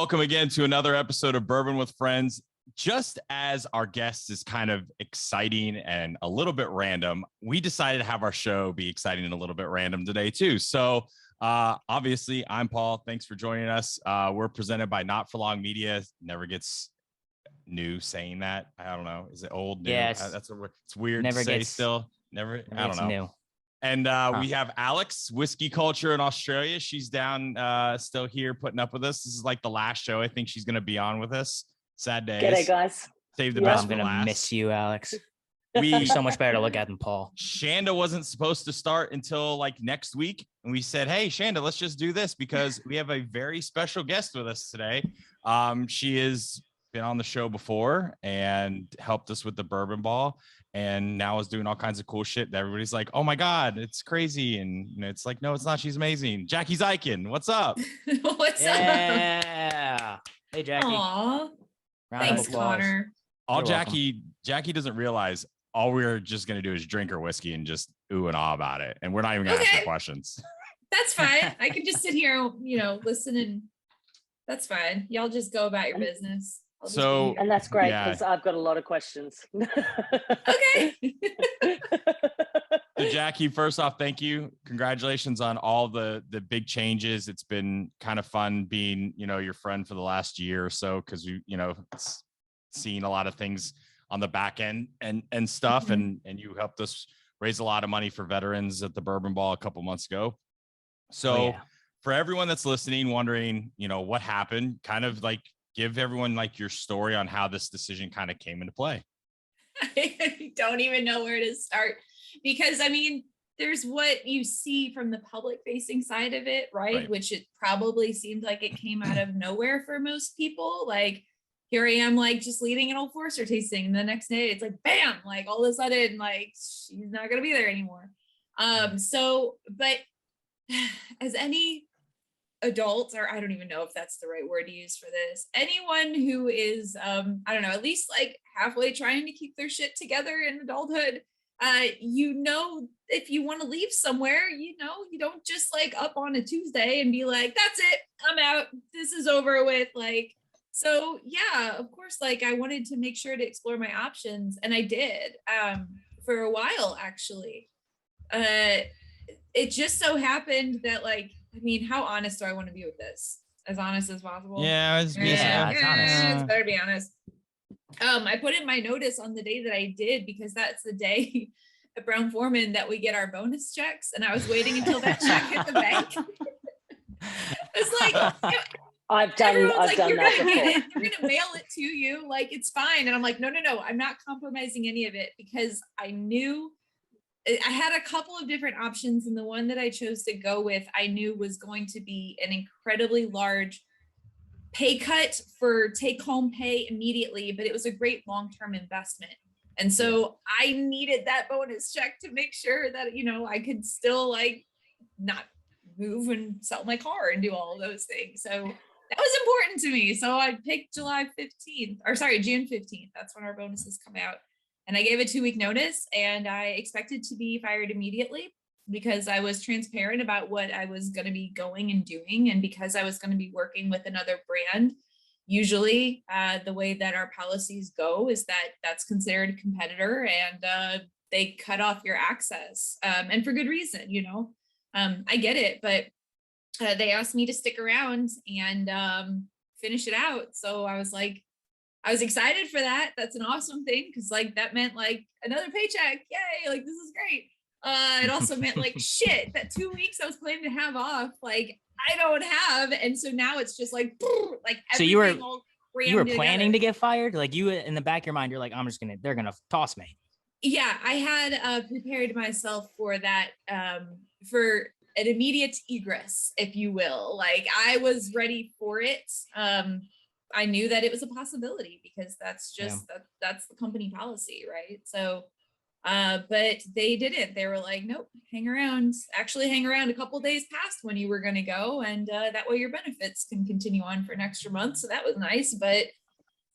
welcome again to another episode of Bourbon with Friends. Just as our guest is kind of exciting and a little bit random, we decided to have our show be exciting and a little bit random today too. So obviously, I'm Paul. Thanks for joining us. We're presented by Not For Long Media. Never gets new saying that. I don't know. Is it old? New? Yeah, It's weird to say still. Never I don't know. New. And we have Alex, Whiskey Culture in Australia. She's down still here putting up with us. This is like the last show I think she's going to be on with us. Sad days. G'day, guys. Save the best I'm for going to last. miss you, Alex. You're so much better to look at than Paul. Shanda wasn't supposed to start until like next week. And we said, hey, Shanda, let's just do this because we have a very special guest with us today. She has been on the show before and helped us with the bourbon ball. And now is doing all kinds of cool shit that everybody's like, oh my God, it's crazy. And it's like, no, it's not. She's amazing. Jackie Zykan, what's up? What's up? Yeah. Hey, Jackie. Aw. Round Thanks, of applause. Connor. All You're Jackie doesn't realize all we're just going to do is drink her whiskey and just ooh and ah about it. And we're not even going to ask her questions. That's fine. I can just sit here, listen, and that's fine. Y'all just go about your business. And that's great because I've got a lot of questions. Okay. So Jackie, first off, thank you. Congratulations on all the big changes. It's been kind of fun being, your friend for the last year or so because it's seen a lot of things on the back end and stuff. Mm-hmm. And you helped us raise a lot of money for veterans at the Bourbon Ball a couple months ago. So for everyone that's listening, wondering, what happened, kind of like give everyone like your story on how this decision kind of came into play. I don't even know where to start because there's what you see from the public facing side of it, right? Which it probably seemed like it came out of nowhere for most people. Like here I am, like just leading an Old Forester tasting. And the next day it's like, bam, like all of a sudden, like she's not going to be there anymore. But as any adult, or I don't even know if that's the right word to use for this, anyone who is at least like halfway trying to keep their shit together in adulthood, if you want to leave somewhere, you don't just like up on a Tuesday and be like, that's it, I'm out, this is over with. Like, so yeah, of course, like I wanted to make sure to explore my options, and I did for a while actually. It just so happened that how honest do I want to be with this? As honest as possible. Yeah, it's honest. It's better to be honest. I put in my notice on the day that I did because that's the day at Brown Foreman that we get our bonus checks, and I was waiting until that check hit the bank. It's like I've done that before. You're gonna mail it to you, like it's fine. And I'm like, no, I'm not compromising any of it because I knew I had a couple of different options, and the one that I chose to go with, I knew was going to be an incredibly large pay cut for take-home pay immediately, but it was a great long-term investment. And so I needed that bonus check to make sure that, I could still like not move and sell my car and do all of those things. So that was important to me. So I picked June 15th. That's when our bonuses come out. And I gave a 2-week notice, and I expected to be fired immediately because I was transparent about what I was going to be going and doing. And because I was going to be working with another brand, usually the way that our policies go is that that's considered a competitor, and they cut off your access. And for good reason, I get it, but they asked me to stick around and finish it out. So I was excited for that. That's an awesome thing because that meant another paycheck. Yay, this is great. It also meant shit, that 2 weeks I was planning to have off, I don't have. And so now it's just so you were planning to get fired? You in the back of your mind, you're like, they're gonna toss me. Yeah, I had prepared myself for that, for an immediate egress, if you will. I was ready for it. I knew that it was a possibility because that's just that's the company policy, right? So but they didn't. They were like, nope, hang around a couple days past when you were going to go, and that way your benefits can continue on for an extra month. So that was nice. But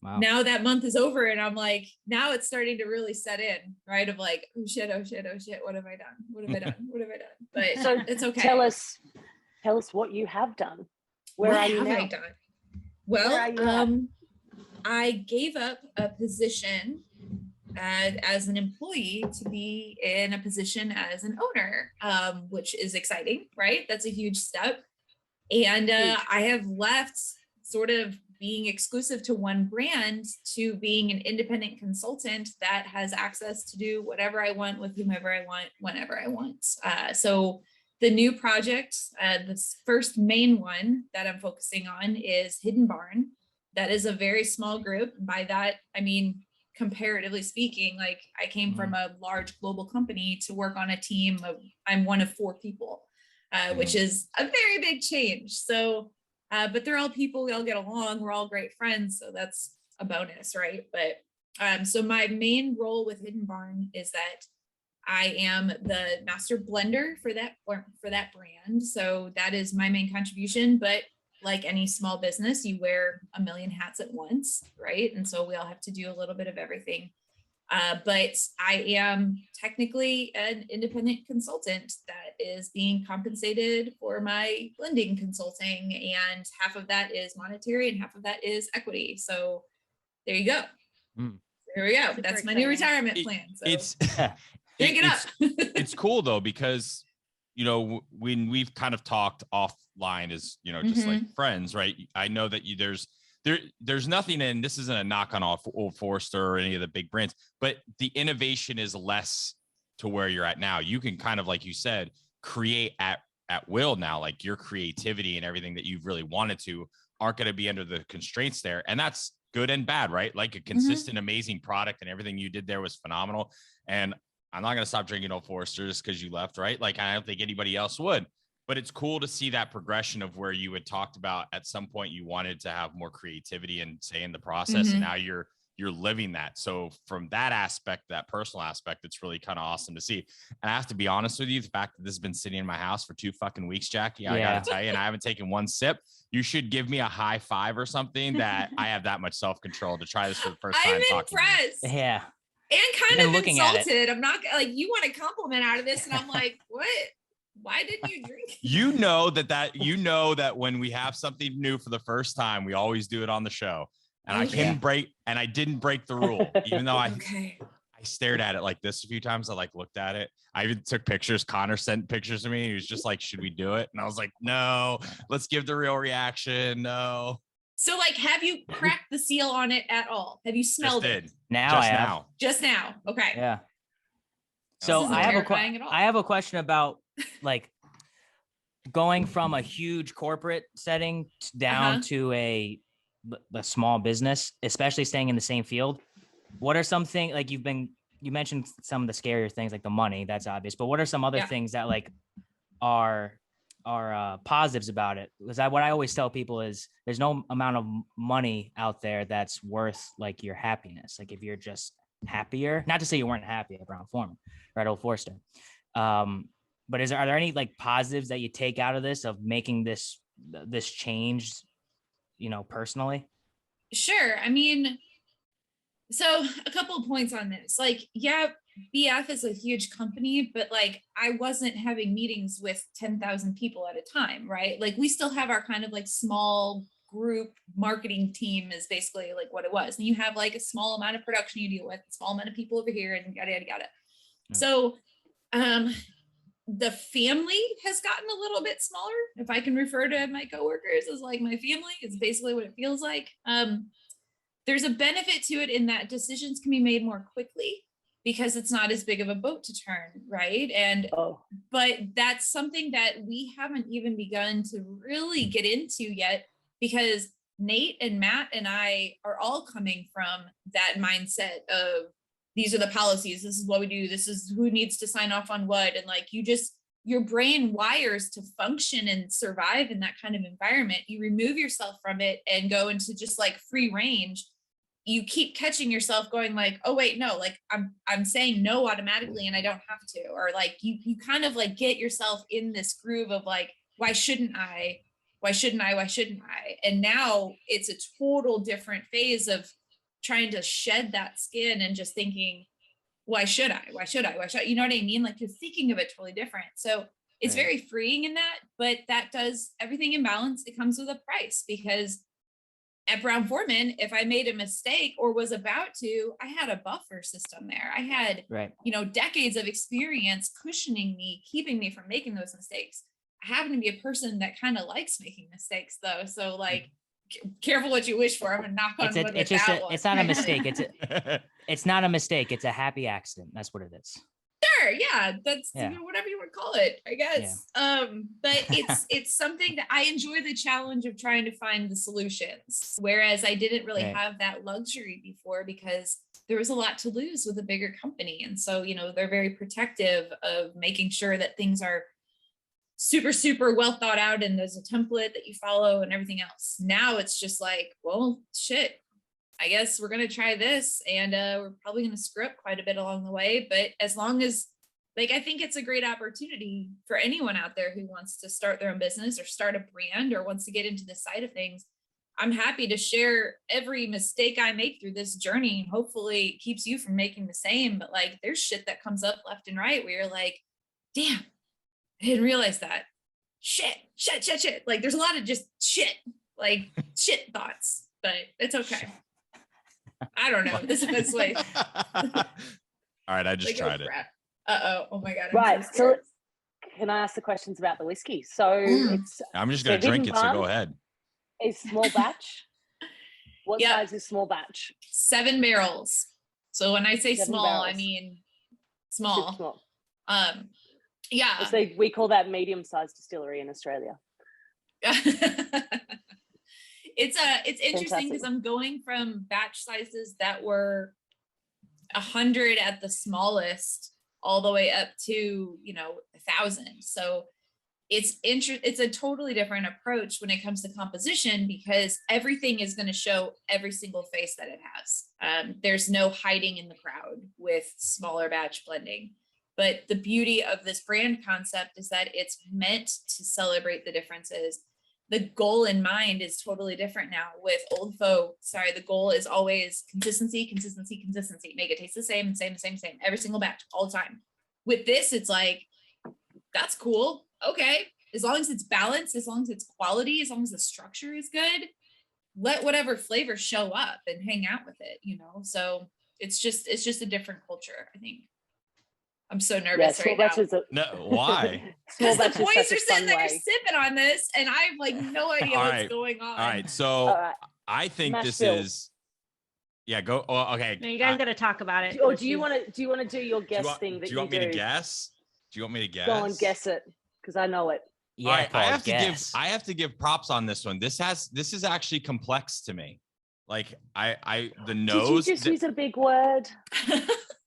now that month is over, and I'm like, now it's starting to really set in, right? Of oh shit, what have I done? But so it's okay. Tell us what you have done. Where are you now? Well, I gave up a position as an employee to be in a position as an owner, which is exciting, right? That's a huge step. And I have left sort of being exclusive to one brand to being an independent consultant that has access to do whatever I want with whomever I want, whenever I want. So the new project, this first main one that I'm focusing on is Hidden Barn. That is a very small group. By that, I mean, comparatively speaking, like I came from a large global company to work on a team of, I'm one of 4 people, which is a very big change. So, but they're all people, we all get along, we're all great friends. So that's a bonus, right? But so my main role with Hidden Barn is that I am the master blender for that brand. So that is my main contribution. But like any small business, you wear a million hats at once, right? And so we all have to do a little bit of everything. But I am technically an independent consultant that is being compensated for my blending consulting, and half of that is monetary and half of that is equity. So there you go. There we go. Super That's my new retirement plan. So it's drink it up. It's cool though, because you know, when we've kind of talked offline as, you know, just like friends, right? I know that there's nothing, and this isn't a knock on Old Forester or any of the big brands, but the innovation is less to where you're at now. You can kind of, like you said, create at will now. Like your creativity and everything that you've really wanted to aren't going to be under the constraints there. And that's good and bad, right? Like a consistent, amazing product, and everything you did there was phenomenal. And I'm not going to stop drinking Old Forester just because you left, right? Like, I don't think anybody else would, but it's cool to see that progression of where you had talked about at some point you wanted to have more creativity and say in the process, and now you're living that. So from that aspect, that personal aspect, it's really kind of awesome to see. And I have to be honest with you, the fact that this has been sitting in my house for 2 fucking weeks, Jackie, I got to tell you, and I haven't taken one sip. You should give me a high five or something that I have that much self-control to try this for the first time. I'm impressed. Yeah. And kind of insulted. I'm not like, you want a compliment out of this, and I'm like, what? Why didn't you drink? You know that when we have something new for the first time, we always do it on the show. And I didn't break the rule, even though I stared at it like this a few times. I like looked at it. I even took pictures. Connor sent pictures to me. He was just like, should we do it? And I was like, no, let's give the real reaction. No. So, like, have you cracked the seal on it at all? Have you smelled it? Just now. Okay. Yeah. So I have a question about like going from a huge corporate setting down to a small business, especially staying in the same field. What are some things, like you mentioned some of the scarier things, like the money, that's obvious, but what are some other things that like are positives about it? Because what I always tell people is there's no amount of money out there that's worth like your happiness. Like if you're just happier, not to say you weren't happy at Brown-Forman or at Old Forester, but are there any like positives that you take out of this, of making this change, you know, personally? Sure. I mean, so a couple of points on this. Like, yeah, BF is a huge company, but like I wasn't having meetings with 10,000 people at a time, right? Like we still have our kind of like small group marketing team is basically like what it was. And you have like a small amount of production you deal with, a small amount of people over here, and yada, yada, yada. Yeah. So the family has gotten a little bit smaller. If I can refer to my coworkers as like my family, is basically what it feels like. There's a benefit to it in that decisions can be made more quickly because it's not as big of a boat to turn, right? And but that's something that we haven't even begun to really get into yet, because Nate and Matt and I are all coming from that mindset of these are the policies, this is what we do, this is who needs to sign off on what, and like your brain wires to function and survive in that kind of environment. You remove yourself from it and go into just like free range. You keep catching yourself going like, oh wait, no, like I'm saying no automatically and I don't have to, or like you kind of like get yourself in this groove of like, why shouldn't I? And now it's a total different phase of trying to shed that skin and just thinking, why should I? You know what I mean? Like you're thinking of it totally different. So it's very freeing in that, but that does everything in balance. It comes with a price, because at Brown-Forman, if I made a mistake or was about to, I had a buffer system there. I had, decades of experience cushioning me, keeping me from making those mistakes. I happen to be a person that kind of likes making mistakes though. So like, careful what you wish for. I'm gonna knock on wood with that one. It's not a mistake. It's not a mistake. It's a happy accident. That's what it is. Sure, yeah, that's whatever you would call it, I guess. But it's something that I enjoy the challenge of trying to find the solutions, whereas I didn't really have that luxury before because there was a lot to lose with a bigger company, and so they're very protective of making sure that things are super, super well thought out and there's a template that you follow and everything else. Now it's just like, well, shit, I guess we're going to try this and we're probably going to screw up quite a bit along the way. But as long as I think it's a great opportunity for anyone out there who wants to start their own business or start a brand or wants to get into this side of things. I'm happy to share every mistake I make through this journey. And hopefully it keeps you from making the same, but like, there's shit that comes up left and right where you're like, damn, I didn't realize that. Shit. Like there's a lot of just shit, like shit thoughts, but it's okay. I don't know. This is the best way. All right. I just tried it. Oh my God. Right. So can I ask the questions about the whiskey? So I'm just going to drink it. So go ahead. Is small batch. What size is small batch? 7 barrels. So when I say 7 small, barrels. I mean small. Yeah. So we call that medium-sized distillery in Australia. It's interesting because I'm going from batch sizes that were 100 at the smallest all the way up to 1,000. So it's a totally different approach when it comes to composition because everything is going to show every single face that it has. There's no hiding in the crowd with smaller batch blending. But the beauty of this brand concept is that it's meant to celebrate the differences. The goal in mind is totally different now with Old Foe. Sorry, the goal is always consistency. Make it taste the same, same every single batch all the time. With this, it's like, that's cool. Okay. As long as it's balanced, as long as it's quality, as long as the structure is good, let whatever flavor show up and hang out with it, So it's just a different culture, I think. I'm so nervous right now. No, why? Because the boys are sitting there sipping on this, and I have like no idea what's going on. All right, so I think this is. Yeah, go. Oh, okay. No, you guys got to talk about it. Or do you want to do your guess thing that you do? Do you want me to guess? Do you want me to guess? Go and guess it, because I know it. Yeah, all right, I have to give props on this one. This is actually complex to me. Like the nose. Did you just use a big word?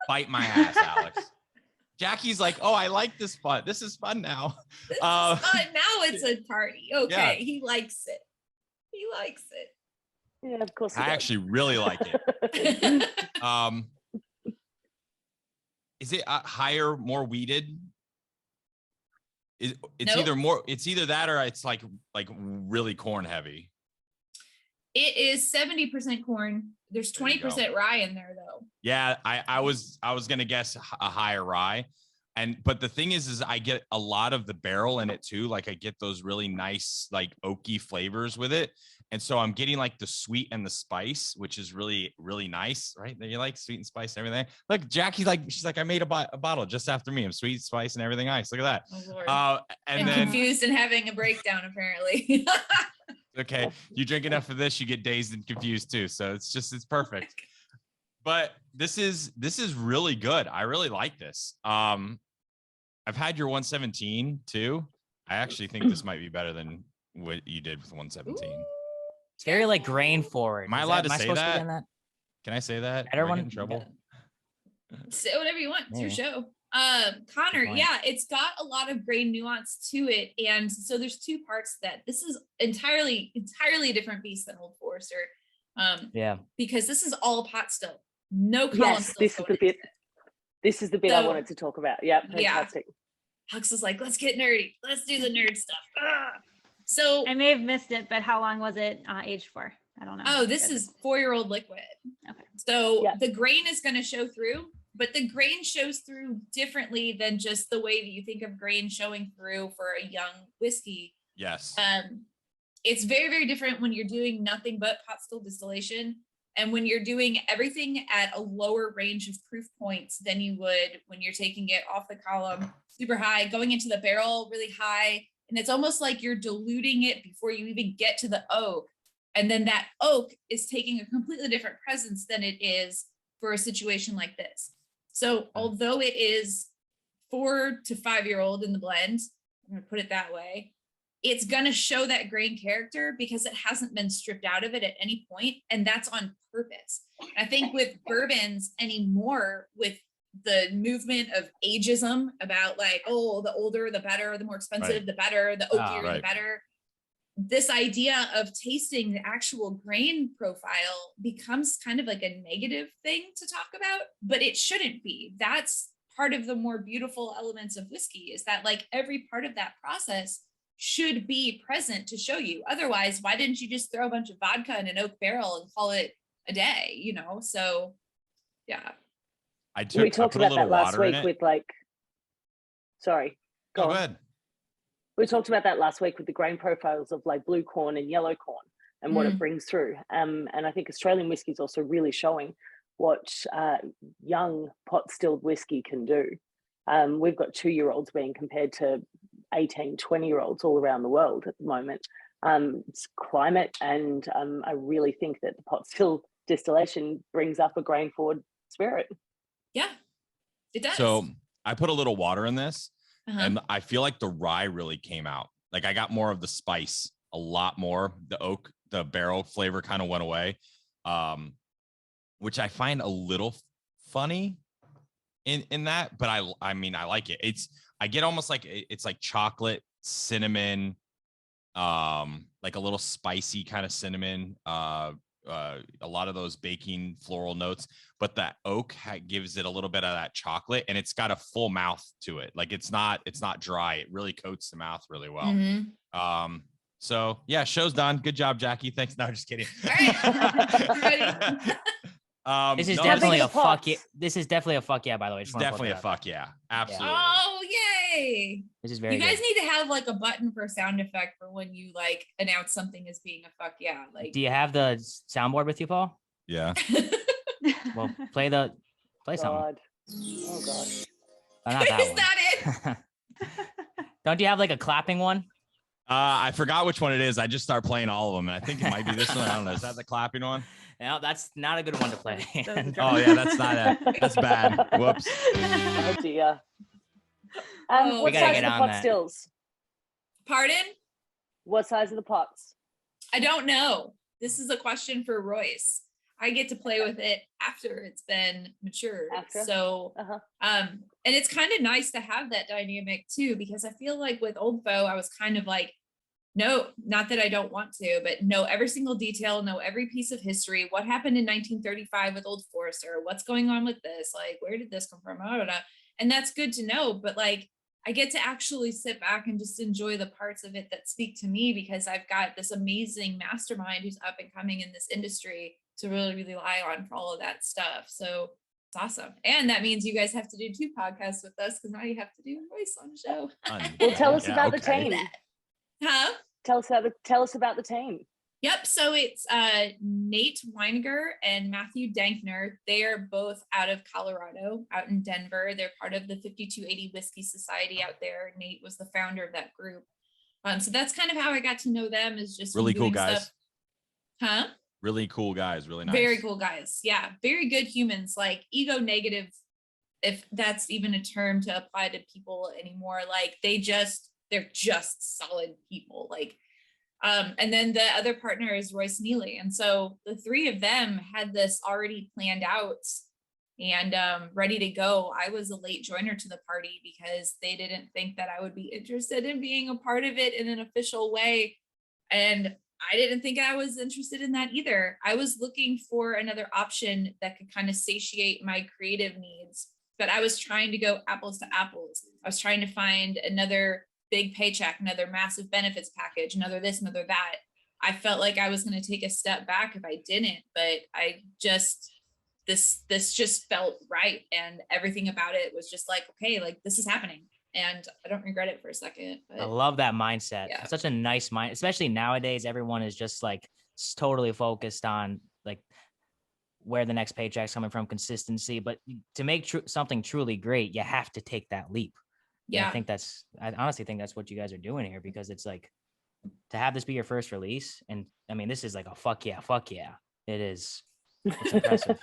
Bite my ass, Alex. Jackie's like, oh, I like this fun. This is fun now. This is fun. Now it's a party. Okay, yeah. He likes it. Yeah, of course. I actually really like it. Is it higher, more weeded? It's nope. It's either that or it's like really corn heavy. It is 70% corn. There's 20% rye in there though. Yeah, I was gonna guess a higher rye, but the thing is I get a lot of the barrel in it too. Like I get those really nice like oaky flavors with it, and so I'm getting like the sweet and the spice, which is really really nice, right? You like sweet and spice and everything. Look, Jackie's like she's like I made a bottle just after me. I'm sweet, spice, and everything nice. Look at that. Oh, Lord. And then confused and having a breakdown apparently. Okay, you drink enough of this, you get dazed and confused too. So it's perfect. But this is really good. I really like this. I've had your 117 too. I actually think this might be better than what you did with 117. It's very like grain forward. Am I allowed to say that? Can I say that? I don't want in trouble. Say whatever you want. It's your show. Connor, yeah, it's got a lot of grain nuance to it. And so there's two parts that this is entirely a different beast than Old Forester. Because this is all pot still. No column. Yes, this is the bit. This is the bit I wanted to talk about. Yeah, fantastic. Alex is like, let's get nerdy. Let's do the nerd stuff. So I may have missed it, but how long was it aged for? I don't know. Oh, this is 4-year-old liquid. Okay. So the grain is going to show through. But the grain shows through differently than just the way that you think of grain showing through for a young whiskey. Yes. it's very, very different when you're doing nothing but pot still distillation. And when you're doing everything at a lower range of proof points than you would when you're taking it off the column super high, going into the barrel really high. And it's almost like you're diluting it before you even get to the oak. And then that oak is taking a completely different presence than it is for a situation like this. So although it is 4 to 5 year old in the blend, I'm going to put it that way, it's going to show that grain character because it hasn't been stripped out of it at any point. And that's on purpose. I think with bourbons anymore, with the movement of ageism about like, oh, the older, the better, the more expensive, the better, the oakier, the better. This idea of tasting the actual grain profile becomes kind of like a negative thing to talk about, but it shouldn't be. That's part of the more beautiful elements of whiskey, is that like every part of that process should be present to show you. Otherwise, why didn't you just throw a bunch of vodka in an oak barrel and call it a day, you know? So yeah. We talked about that last week with like, sorry, go ahead. We talked about that last week with the grain profiles of like blue corn and yellow corn and what it brings through. And I think Australian whiskey is also really showing what young pot stilled whiskey can do. We've got 2-year-olds being compared to 18, 20-year-olds all around the world at the moment. It's climate, and I really think that the pot still distillation brings up a grain forward spirit. Yeah, it does. So I put a little water in this. And I feel like the rye really came out. Like I got more of the spice, a lot more. The oak, the barrel flavor kind of went away, which I find a little funny in that. But I mean, I like it. I get almost like it's like chocolate, cinnamon, like a little spicy kind of cinnamon. A lot of those baking floral notes, but that oak gives it a little bit of that chocolate, and it's got a full mouth to it. Like it's not dry. It really coats the mouth really well. So yeah, show's done. Good job, Jackie. Thanks. No, just kidding. This is definitely a fuck yeah. This is definitely a fuck yeah, by the way. It's definitely a fuck yeah. Absolutely. Oh, yay. This is very You guys good. need to have like a button for sound effect for when you like announce something as being a fuck yeah. Like, do you have the soundboard with you, Paul? Yeah. Well, play something. Oh god. Oh, not that is one. that it? Don't you have like a clapping one? I forgot which one it is. I just start playing all of them, and I think it might be this one. I don't know. Is that the clapping one? No, that's not a good one to play. Oh yeah, that's not it. That's bad. Whoops. Oh dear. We what gotta size get are the on pot that. stills? Pardon? What size are the pots? I don't know. This is a question for Royce. I get to play with it after it's been matured. So, and it's kind of nice to have that dynamic too, because I feel like with Old Foe, I was kind of like, no, not that I don't want to, but know every single detail, know every piece of history. What happened in 1935 with Old Forester? What's going on with this? Like, where did this come from? And that's good to know. But like, I get to actually sit back and just enjoy the parts of it that speak to me, because I've got this amazing mastermind who's up and coming in this industry to really rely on for all of that stuff. So it's awesome. And that means you guys have to do 2 podcasts with us, because now you have to do Royce on the show. Well, tell us about the team. Huh? Tell us about the team. Yep. So it's Nate Weiniger and Matthew Dankner. They are both out of Colorado, out in Denver. They're part of the 5280 Whiskey Society out there. Nate was the founder of that group. So that's kind of how I got to know them, is just really cool guys. Stuff. Huh? Really cool guys. Really nice. Very cool guys. Yeah. Very good humans, like ego negative, if that's even a term to apply to people anymore. Like they're just solid people. Like, and then the other partner is Royce Neely. And so the 3 of them had this already planned out and ready to go. I was a late joiner to the party because they didn't think that I would be interested in being a part of it in an official way. And I didn't think I was interested in that either. I was looking for another option that could kind of satiate my creative needs, but I was trying to go apples to apples. I was trying to find another big paycheck, another massive benefits package, another this, another that. I felt like I was going to take a step back if I didn't, but this just felt right. And everything about it was just like, okay, like this is happening. and I don't regret it for a second. But I love that mindset. Yeah. It's such a nice mind, especially nowadays. Everyone is just like totally focused on like where the next paycheck's coming from, consistency. But to make something truly great, you have to take that leap. Yeah. And I honestly think that's what you guys are doing here, because it's like to have this be your first release. And I mean, this is like a fuck yeah. It is. It's impressive.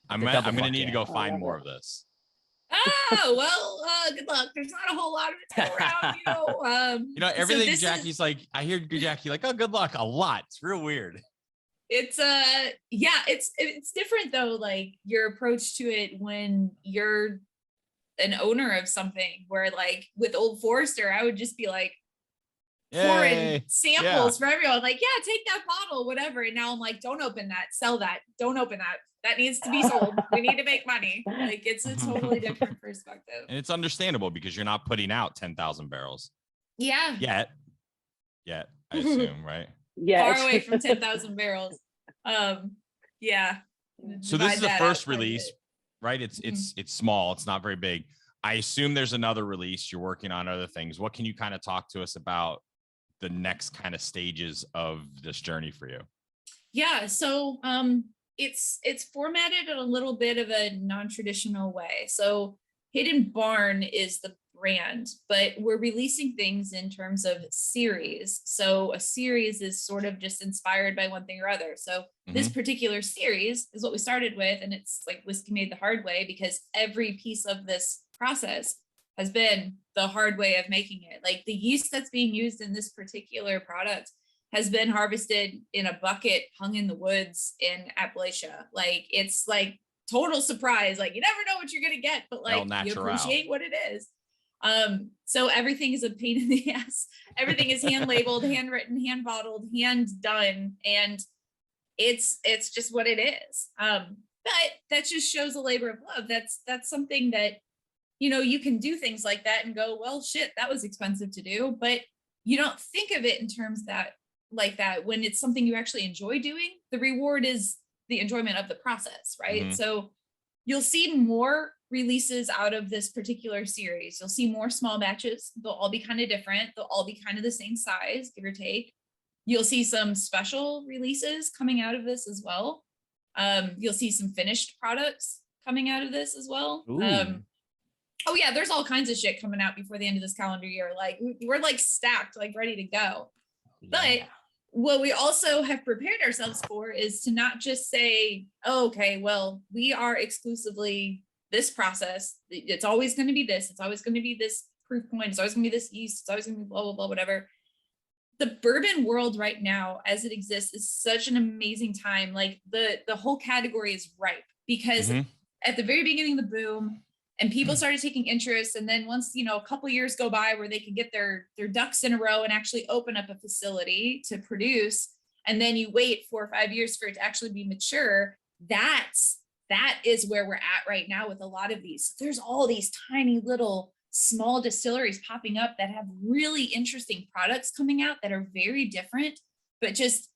I'm going to need to go find more of this. Oh, well, good luck. There's not a whole lot of it to go around, Everything so Jackie's like, I hear Jackie like, oh, good luck. A lot. It's real weird. It's it's different though. Like your approach to it when you're an owner of something, where like with Old Forester, I would just be like pouring samples for everyone. Like, yeah, take that bottle, whatever. And now I'm like, don't open that, sell that, don't open that. That needs to be sold. We need to make money. Like it's a totally different perspective. And it's understandable because you're not putting out 10,000 barrels. Yeah. Yet, I assume, right? Yeah. Far away from 10,000 barrels. Yeah. So this is the first release, right? It's small. It's not very big. I assume there's another release. You're working on other things. What can you kind of talk to us about the next kind of stages of this journey for you? Yeah. So, it's formatted in a little bit of a non-traditional way. So Hidden Barn is the brand, but we're releasing things in terms of series. So a series is sort of just inspired by one thing or other. So this particular series is what we started with, and it's like whiskey made the hard way, because every piece of this process has been the hard way of making it. Like the yeast that's being used in this particular product has been harvested in a bucket hung in the woods in Appalachia. Like it's like total surprise. Like you never know what you're gonna get, but like you appreciate what it is. So everything is a pain in the ass. Everything is hand labeled, handwritten, hand bottled, hand done, and it's just what it is. But that just shows a labor of love. That's something that, you can do things like that and go, well, shit, that was expensive to do, but you don't think of it in terms like that when it's something you actually enjoy doing. The reward is the enjoyment of the process, right? So you'll see more releases out of this particular series. You'll see more small batches. They'll all be kind of different. They'll all be kind of the same size, give or take. You'll see some special releases coming out of this as well. You'll see some finished products coming out of this as well. Oh yeah, there's all kinds of shit coming out before the end of this calendar year. Like we're like stacked, like ready to go. But what we also have prepared ourselves for is to not just say, oh, okay, well, we are exclusively this process. It's always going to be this. It's always going to be this proof point. It's always going to be this yeast. It's always going to be blah, blah, blah, whatever. The bourbon world right now, as it exists, is such an amazing time. Like the whole category is ripe because at the very beginning of the boom, and people started taking interest. And then once, a couple of years go by where they can get their ducks in a row and actually open up a facility to produce, and then you wait 4 or 5 years for it to actually be mature, that is where we're at right now with a lot of these. There's all these tiny little small distilleries popping up that have really interesting products coming out that are very different, but just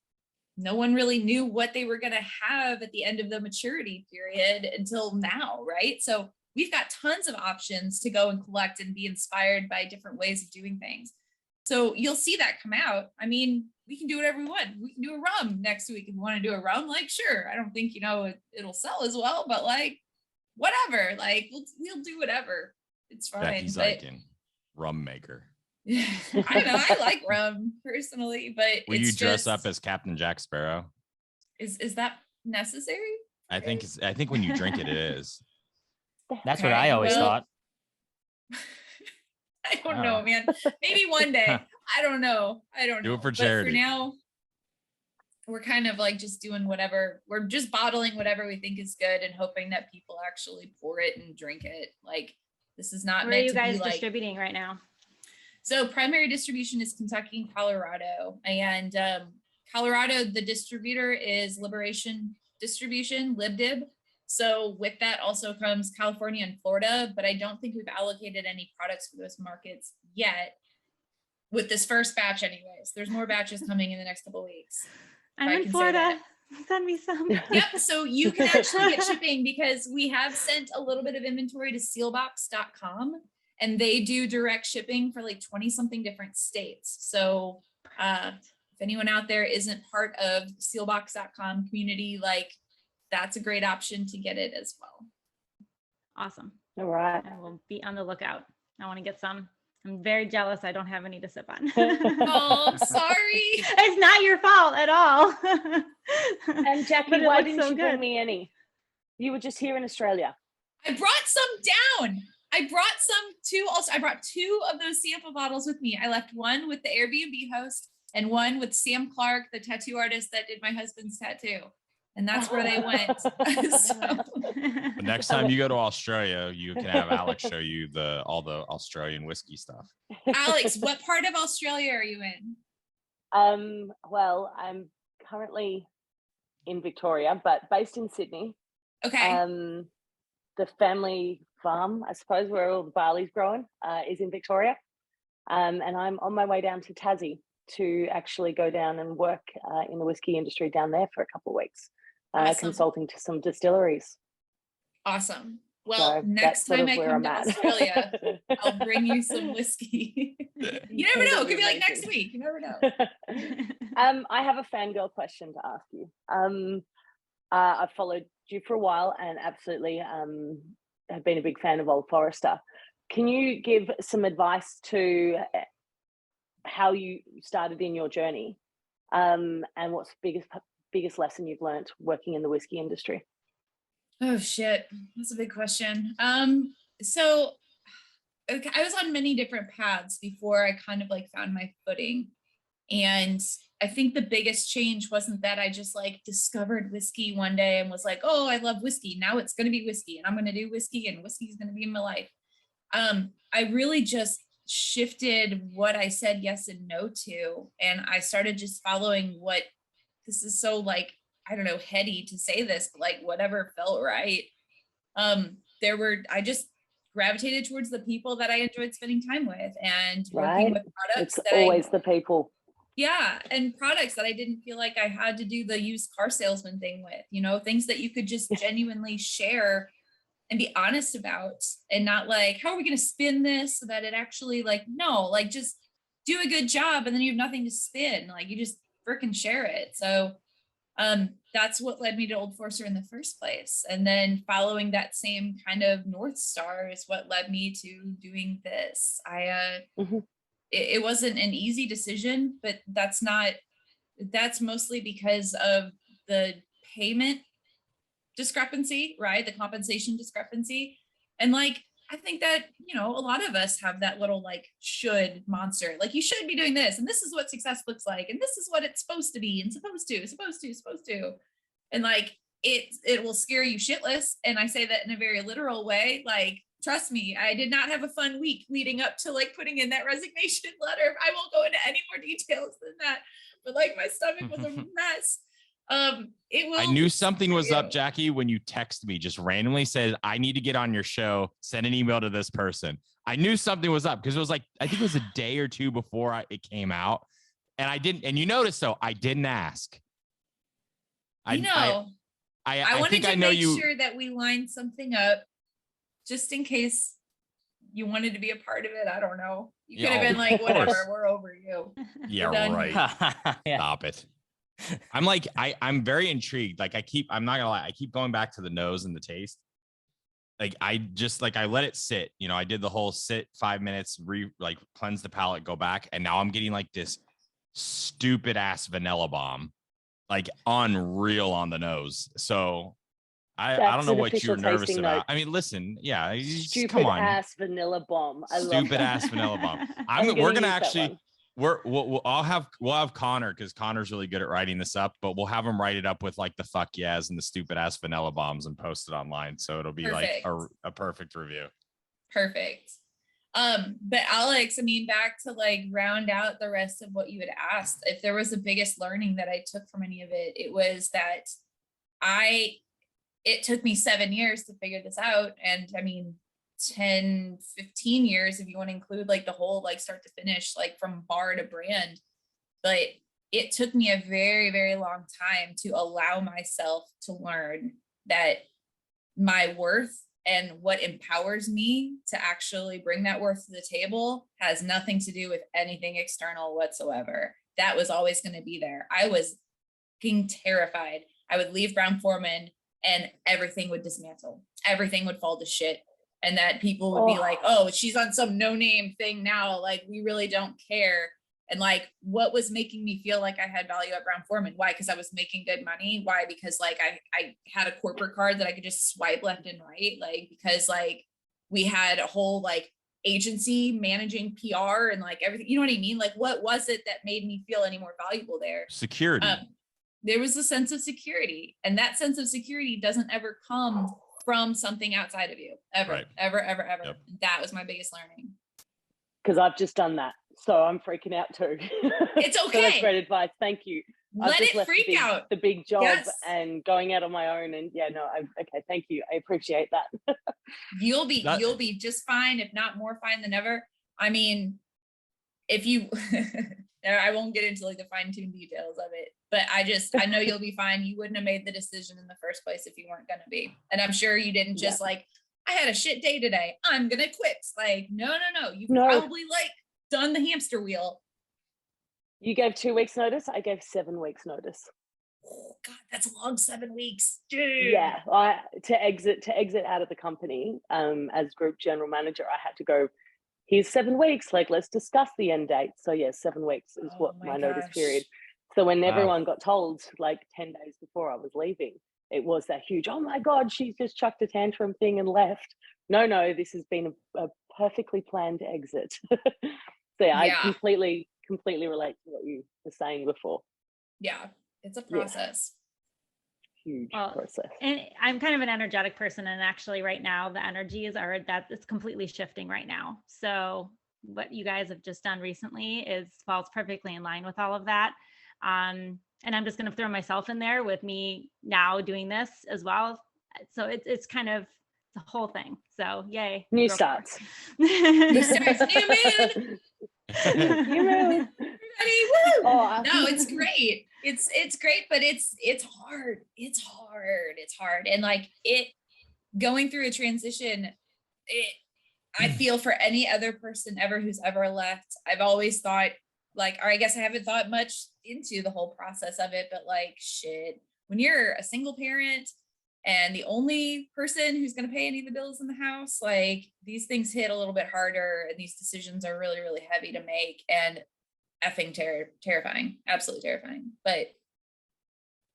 no one really knew what they were going to have at the end of the maturity period until now, right? So we've got tons of options to go and collect and be inspired by different ways of doing things. So you'll see that come out. I mean, we can do whatever we want. We can do a rum next week if we want to do a rum. Like, sure. I don't think, it'll sell as well, but like, whatever. Like, we'll do whatever. It's fine. Jackie's Zykan, rum maker. I don't know. I like rum personally, but will you dress up as Captain Jack Sparrow? Is that necessary? I think when you drink it, it is. That's what I always thought. I don't know, man. Maybe one day. I don't know. Do it for charity. But for now, we're kind of like just doing whatever. We're just bottling whatever we think is good and hoping that people actually pour it and drink it. Like this is not meant to be like. Where are you guys distributing right now? So primary distribution is Kentucky and Colorado. And Colorado, the distributor is Liberation Distribution, LibDib. So with that also comes California and Florida, but I don't think we've allocated any products for those markets yet with this first batch anyways. There's more batches coming in the next couple of weeks. I'm in Florida. Send me some. Yep. So you can actually get shipping because we have sent a little bit of inventory to sealbox.com and they do direct shipping for like 20 something different states. So if anyone out there isn't part of sealbox.com community, like that's a great option to get it as well. Awesome. All right. I will be on the lookout. I want to get some. I'm very jealous I don't have any to sip on. Oh, sorry. It's not your fault at all. And Jackie, why didn't you bring me any? You were just here in Australia. I brought some down. I brought some too. Also, I brought 2 of those sample bottles with me. I left one with the Airbnb host and one with Sam Clark, the tattoo artist that did my husband's tattoo. And that's where they went. The next time you go to Australia, you can have Alex show you all the Australian whiskey stuff. Alex, what part of Australia are you in? Well, I'm currently in Victoria, but based in Sydney. Okay. The family farm, I suppose, where all the barley's growing, is in Victoria. And I'm on my way down to Tassie to actually go down and work in the whiskey industry down there for a couple of weeks, consulting to some distilleries. Awesome. Well, so next time I come to Australia, I'll bring you some whiskey. You never know. It could be like next week. You never know. I have a fangirl question to ask you. I've followed you for a while and absolutely have been a big fan of Old Forester. Can you give some advice to how you started in your journey, and what's the biggest lesson you've learned working in the whiskey industry? Oh shit, that's a big question. So okay, I was on many different paths before I kind of like found my footing, and I think the biggest change wasn't that I just like discovered whiskey one day and was like, oh, I love whiskey. Now it's going to be whiskey and I'm going to do whiskey and whiskey is going to be in my life. I really just shifted what I said yes and no to. And I started just following what, this is so like, I don't know, heady to say this, but like whatever felt right. I just gravitated towards the people that I enjoyed spending time with and working with products. It's always the people. Yeah. And products that I didn't feel like I had to do the used car salesman thing with, you know, things that you could just genuinely share and be honest about, and not like, how are we going to spin this so that it actually like, no, like just do a good job and then you have nothing to spin. Like you just freaking share it. So that's what led me to Old Forester in the first place. And then following that same kind of North Star is what led me to doing this. It wasn't an easy decision, but that's mostly because of the payment discrepancy, right? The compensation discrepancy. And like, I think that, you know, a lot of us have that little like should monster, like you should be doing this. And this is what success looks like. And this is what it's supposed to be and supposed to. And like, it will scare you shitless. And I say that in a very literal way. Like, trust me, I did not have a fun week leading up to like putting in that resignation letter. I won't go into any more details than that, but like my stomach was a mess. I knew something was up, Jackie, when you text me, just randomly said, I need to get on your show, send an email to this person. I knew something was up because it was like, I think it was a day or two before it came out. And I didn't, and you notice though, I didn't ask. I wanted to make sure that we lined something up just in case you wanted to be a part of it. I don't know. You could have been like, whatever, we're over you. Yeah, right. Stop it. I'm very intrigued. Like I'm not gonna lie, I keep going back to the nose and the taste. Like I let it sit, you know, I did the whole sit 5 minutes, cleanse the palate, go back. And now I'm getting like this stupid ass vanilla bomb, like unreal on the nose. So I don't know what you're nervous about. I mean, listen, yeah, stupid come on. Ass vanilla bomb. Stupid ass vanilla bomb. We're gonna actually. We'll have Connor, because Connor's really good at writing this up, but we'll have him write it up with like the fuck yes and the stupid ass vanilla bombs and post it online. So it'll be perfect. Like a perfect review. Perfect. But Alex, I mean, back to like round out the rest of what you had asked, if there was the biggest learning that I took from any of it, it was that it took me 7 years to figure this out. And I mean, 10, 15 years, if you want to include like the whole, like start to finish, like from bar to brand. But it took me a very, very long time to allow myself to learn that my worth and what empowers me to actually bring that worth to the table has nothing to do with anything external whatsoever. That was always going to be there. I was being terrified. I would leave Brown-Forman and everything would dismantle. Everything would fall to shit. And that people would be like, oh, she's on some no-name thing now. Like, we really don't care. And like, what was making me feel like I had value at Brown-Forman? Why? Because I was making good money. Why? Because like I had a corporate card that I could just swipe left and right. Like, because like we had a whole like agency managing PR and like everything, you know what I mean? Like, what was it that made me feel any more valuable there? Security. There was a sense of security, and that sense of security doesn't ever come from something outside of you, ever, Right. ever. Yep. That was my biggest learning. Because I've just done that, so I'm freaking out too. It's okay. So that's great advice. Thank you. Let it freak out. The big job Yes. and going out on my own, and okay. Thank you. I appreciate that. You'll be just fine, if not more fine than ever. I mean, if you, I won't get into like the fine-tuned details of it, but I know you'll be fine. You wouldn't have made the decision in the first place if you weren't going to be. And I'm sure you didn't just like, I had a shit day today, I'm going to quit. Like, no. You've probably like done the hamster wheel. You gave 2 weeks notice. I gave 7 weeks notice. Oh God, that's a long 7 weeks. Dude. Yeah. To exit out of the company, as group general manager, I had to go, here's 7 weeks. Like, let's discuss the end date. So yeah, 7 weeks is what my notice period. So when everyone got told like 10 days before I was leaving, it was that huge, oh my God, she's just chucked a tantrum thing and left. No, this has been a perfectly planned exit. So yeah, I completely relate to what you were saying before. Yeah, it's a process. Huge process. And I'm kind of an energetic person, and actually right now the energies are that it's completely shifting right now. So what you guys have just done recently falls perfectly in line with all of that. And I'm just going to throw myself in there with me now doing this as well. So it's kind of the whole thing. So yay. New starts. New starts, new moon. New moon. No, it's great. It's great, but it's hard. It's hard. And like going through a transition, I feel for any other person ever who's ever left, I've always thought like, or I guess I haven't thought much into the whole process of it, but like shit, when you're a single parent and the only person who's going to pay any of the bills in the house, like these things hit a little bit harder, and these decisions are really, really heavy to make and effing terrifying, absolutely terrifying. But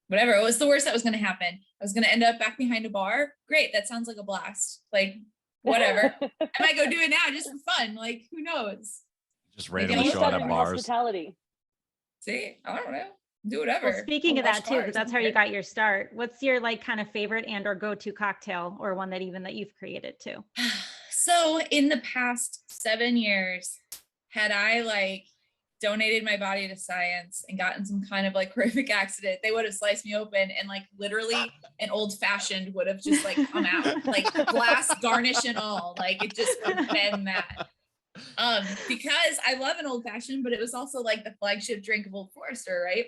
whatever, it was the worst that was going to happen. I was going to end up back behind a bar. Great, that sounds like a blast. Like whatever, I might go do it now just for fun. Like who knows? Just randomly showing up bars. Hospitality. See, I don't know. Do whatever. Well, speaking of that too, because that's how you got your start. What's your like kind of favorite and or go-to cocktail, or one that you've created too? So in the past 7 years, had I like donated my body to science and gotten some kind of like horrific accident, they would have sliced me open and like literally an old fashioned would have just like come out, like glass garnish and all. Like it just would have been that. Because I love an old fashioned, but it was also like the flagship drink of Old Forester, right?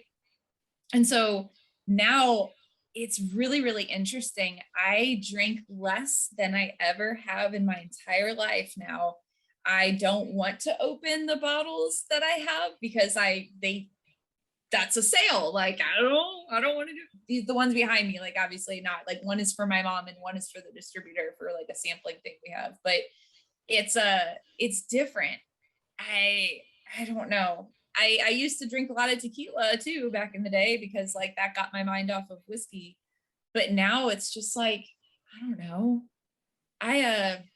And so now it's really, really interesting. I drink less than I ever have in my entire life now. I don't want to open the bottles that I have because that's a sale. Like I don't want to do the ones behind me. Like obviously not. Like one is for my mom and one is for the distributor for like a sampling thing we have. But it's different. I don't know. I used to drink a lot of tequila too back in the day because like that got my mind off of whiskey. But now it's just like, I don't know. I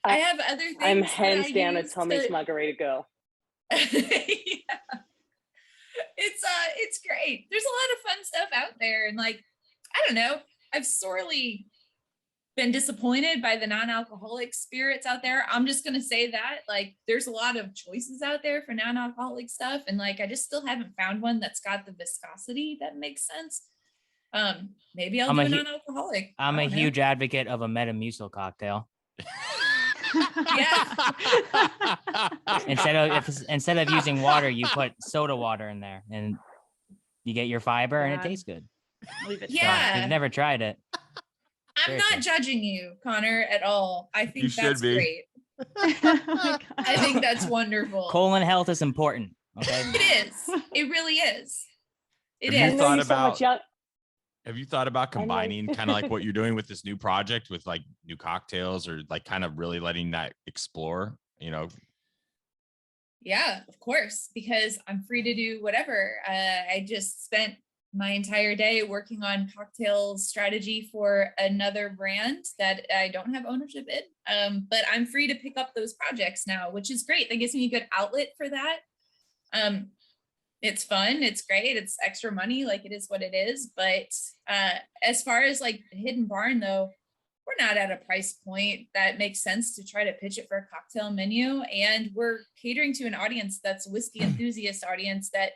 have other things. I'm hands down a Tommy's margarita girl. Yeah. It's great. There's a lot of fun stuff out there. And like, I don't know, I've sorely been disappointed by the non-alcoholic spirits out there. I'm just going to say that like, there's a lot of choices out there for non-alcoholic stuff. And like, I just still haven't found one that's got the viscosity that makes sense. Maybe I'll do a non-alcoholic. I'm a huge advocate of a Metamucil cocktail. Yeah. Instead of using water, you put soda water in there and you get your fiber and it tastes good. Yeah. You've never tried it. I'm not judging you, Connor, at all. I think that's great. Oh I think that's wonderful. Colon health is important. Okay. It is. It really is. Have you thought about combining kind of like what you're doing with this new project with like new cocktails, or like kind of really letting that explore, you know? Yeah, of course, because I'm free to do whatever. I just spent my entire day working on cocktail strategy for another brand that I don't have ownership in. But I'm free to pick up those projects now, which is great. That gives me a good outlet for that. It's fun. It's great. It's extra money. Like, it is what it is. But as far as like Hidden Barn, though, we're not at a price point that makes sense to try to pitch it for a cocktail menu. And we're catering to an audience that's a whiskey enthusiast audience that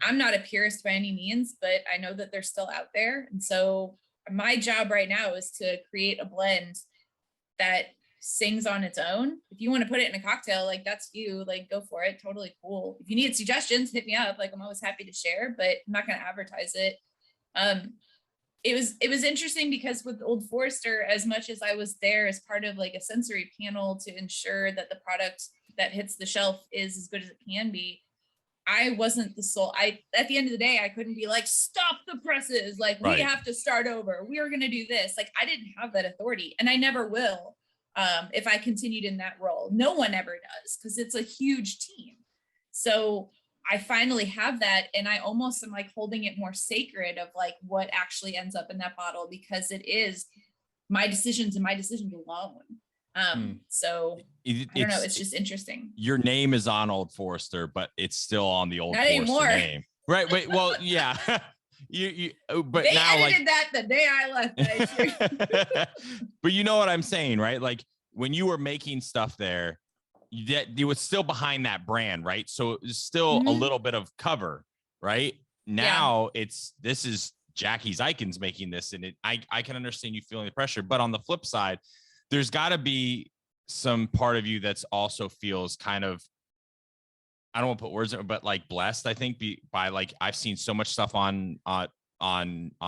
I'm not a purist by any means, but I know that they're still out there. And so my job right now is to create a blend that sings on its own. If you want to put it in a cocktail, like, that's you, like, go for it. Totally cool. If you need suggestions, hit me up. Like, I'm always happy to share, but I'm not going to advertise it. It was interesting because with Old Forester, as much as I was there as part of like a sensory panel to ensure that the product that hits the shelf is as good as it can be, I wasn't the sole. At the end of the day, I couldn't be like, stop the presses. Like, we have to start over. We are going to do this. Like, I didn't have that authority, and I never will. If I continued in that role, no one ever does, because it's a huge team. So I finally have that, and I almost am like holding it more sacred of like what actually ends up in that bottle, because it is my decisions and my decisions alone. So I don't know. It's just interesting. Your name is on Old Forester, but it's still on the Old Not Forester anymore. name. Right. Wait, well, yeah. But they now, edited that the day I left. But you know what I'm saying, right? Like, when you were making stuff there, you was still behind that brand, right? So it's still a little bit of cover, right? Now this is Jackie Zykan's making this, and I can understand you feeling the pressure, but on the flip side, there's got to be some part of you that's also feels kind of, I don't want to put words in it, but like blessed, I think, by like, I've seen so much stuff on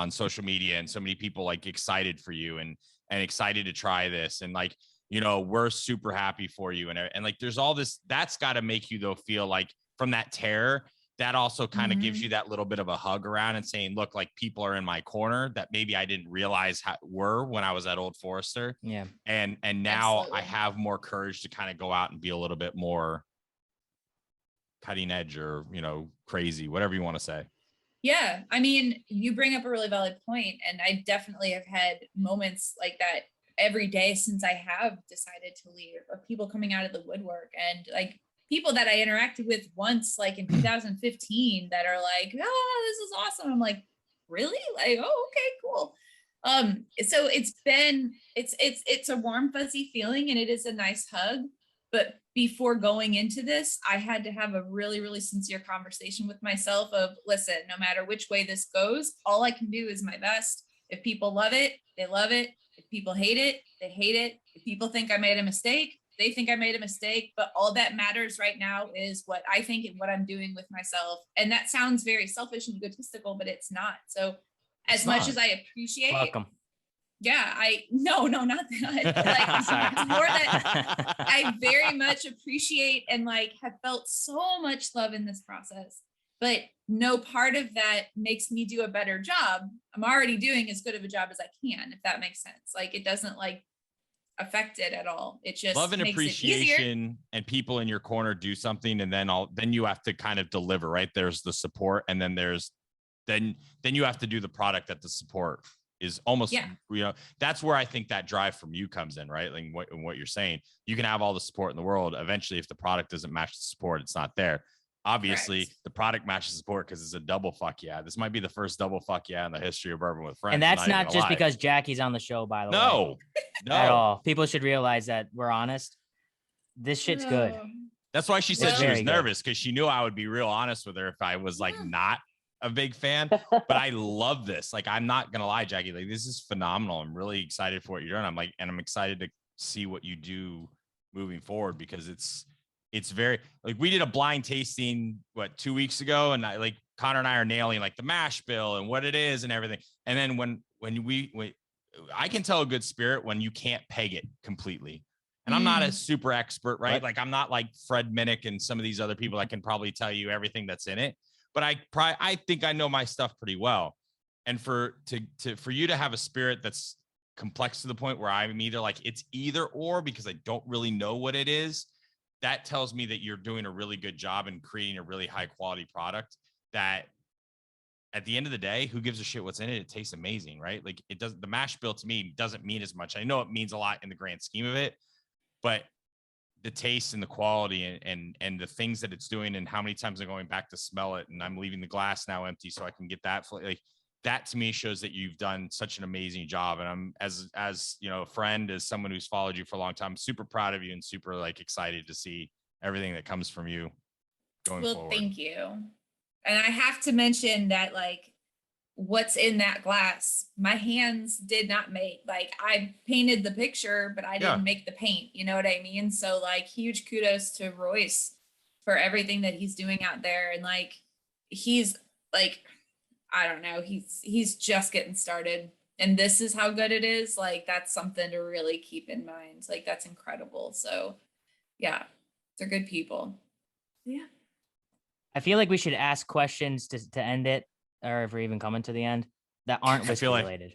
social media, and so many people like excited for you and excited to try this, and like, you know, we're super happy for you, and like, there's all this that's got to make you though feel like, from that terror, that also kind of gives you that little bit of a hug around and saying, look, like, people are in my corner that maybe I didn't realize were when I was at Old Forester. Yeah. And now Absolutely. I have more courage to kind of go out and be a little bit more cutting edge, or, you know, crazy, whatever you want to say. Yeah. I mean, you bring up a really valid point, and I definitely have had moments like that every day since I have decided to leave, of people coming out of the woodwork, and like people that I interacted with once, like in 2015, that are like, oh, this is awesome. I'm like, really? Like, oh, okay, cool. So it's a warm, fuzzy feeling, and it is a nice hug. But before going into this, I had to have a really, really sincere conversation with myself of, listen, no matter which way this goes, all I can do is my best. If people love it, they love it. If people hate it, they hate it. If people think I made a mistake, they think I made a mistake. But all that matters right now is what I think and what I'm doing with myself. And that sounds very selfish and egotistical, but it's not. So as much as I appreciate, welcome. Yeah, no, not that. Like, it's more that I very much appreciate and like have felt so much love in this process. But no part of that makes me do a better job. I'm already doing as good of a job as I can, if that makes sense. Like, it doesn't like affect it at all. It just love and makes appreciation, and people in your corner do something, and then you have to kind of deliver, right? There's the support, and then then you have to do the product that the support is almost, you know, that's where I think that drive from you comes in, right? Like what you're saying, you can have all the support in the world. Eventually, if the product doesn't match the support, it's not there. Obviously, Correct. The product matches support, because it's a double fuck yeah. This might be the first double fuck yeah in the history of Bourbon with Friends. And that's not just because Jackie's on the show, by the way. No. At all. People should realize that we're honest. This shit's good. That's why she said she was nervous, because she knew I would be real honest with her if I was like not a big fan. But I love this. Like, I'm not gonna lie, Jackie, like, this is phenomenal. I'm really excited for what you're doing. I'm excited to see what you do moving forward, because it's very, like, we did a blind tasting 2 weeks ago, and I, like, Connor and I are nailing like the mash bill and what it is and everything. And then when I can tell a good spirit when you can't peg it completely. And I'm not a super expert, right? Like I'm not like Fred Minnick and some of these other people that can probably tell you everything that's in it. But I think I know my stuff pretty well. And for you to have a spirit that's complex to the point where I'm either like it's either or because I don't really know what it is, that tells me that you're doing a really good job in creating a really high quality product that at the end of the day, who gives a shit what's in it? It tastes amazing, right? Like it doesn't, the mash bill to me doesn't mean as much. I know it means a lot in the grand scheme of it, but the taste and the quality and the things that it's doing and how many times I'm going back to smell it and I'm leaving the glass now empty so I can get that like that to me shows that you've done such an amazing job. And I'm as you know, a friend, as someone who's followed you for a long time, super proud of you and super like excited to see everything that comes from you going forward. Thank you. And I have to mention that like what's in that glass, my hands did not make. Like I painted the picture, but I didn't make the paint. You know what I mean? So like huge kudos to Royce for everything that he's doing out there. And like, he's like, I don't know, he's just getting started. And this is how good it is. Like that's something to really keep in mind. Like that's incredible. So yeah, they're good people. Yeah. I feel like we should ask questions to end it, or if we're even coming to the end, that aren't whiskey related.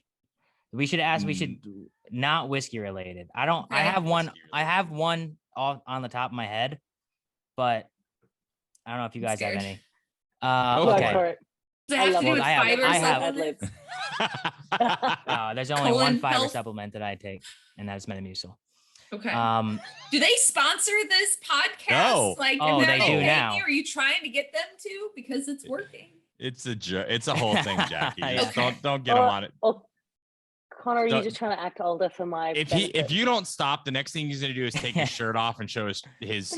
We should ask, we should not whiskey related. I have one on the top of my head, but I don't know if you guys have any. Okay. Does it have to do with fiber supplements? There's only one fiber supplement that I take, and that's Metamucil. Okay. Do they sponsor this podcast? No. Like, they do now. Are you trying to get them to? Because it's working. It's a whole thing, Jackie. Don't get them on it. Connor, are you just trying to act older for my if you don't stop, the next thing he's gonna do is take his shirt off and show his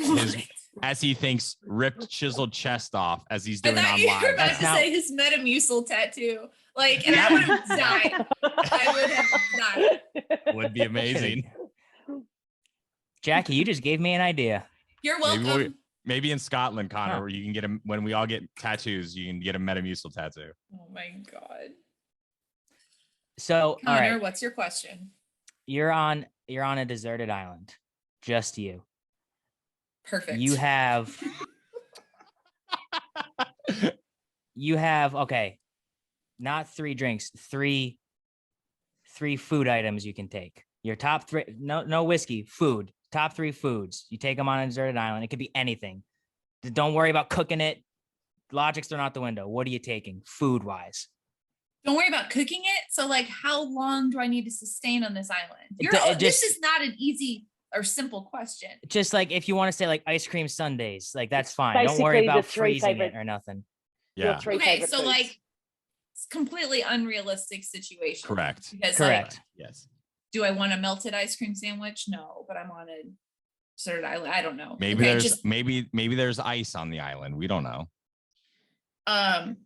as he thinks ripped chiseled chest off as he's doing on live. You were about to say his Metamucil tattoo. Like, and I would have died. Would be amazing. Jackie, you just gave me an idea. You're welcome. Maybe in Scotland, Connor, where you can get him when we all get tattoos, you can get a Metamucil tattoo. Oh my God. So, Connor, all right. What's your question? You're on a deserted island. Just you. Perfect. You have okay. Not 3 drinks, three food items you can take. Your top 3, no whiskey, food. Top 3 foods. You take them on a deserted island. It could be anything. Don't worry about cooking it. Logic's thrown out the window. What are you taking food-wise? Don't worry about cooking it. So like, how long do I need to sustain on this island? This is not an easy or simple question. Just like if you want to say like ice cream sundaes, like that's fine. Don't worry about freezing it or nothing. Yeah. Okay, so like it's completely unrealistic situation. Correct. Because correct. Yes. Do I want a melted ice cream sandwich? No, but I'm on a desert island. I don't know. Maybe maybe there's ice on the island. We don't know.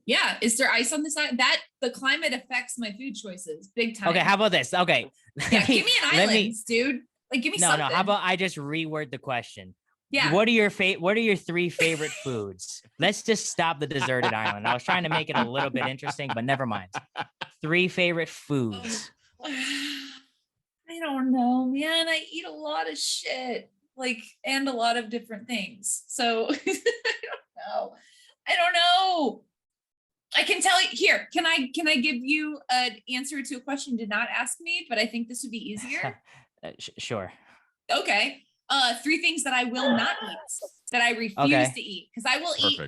Yeah. Is there ice on this island? The climate affects my food choices big time. Okay, how about this? Okay. Yeah, give me an island, dude. Like, give me something. No. How about I just reword the question? Yeah. What are your 3 favorite foods? Let's just stop the deserted island. I was trying to make it a little bit interesting, but never mind. 3 favorite foods. I don't know, man. I eat a lot of shit, like, and a lot of different things. So I don't know. I can tell you here. Can I give you an answer to a question you did not ask me, but I think this would be easier? Sure. Okay. 3 things that I will not eat, that I refuse to eat, because I will eat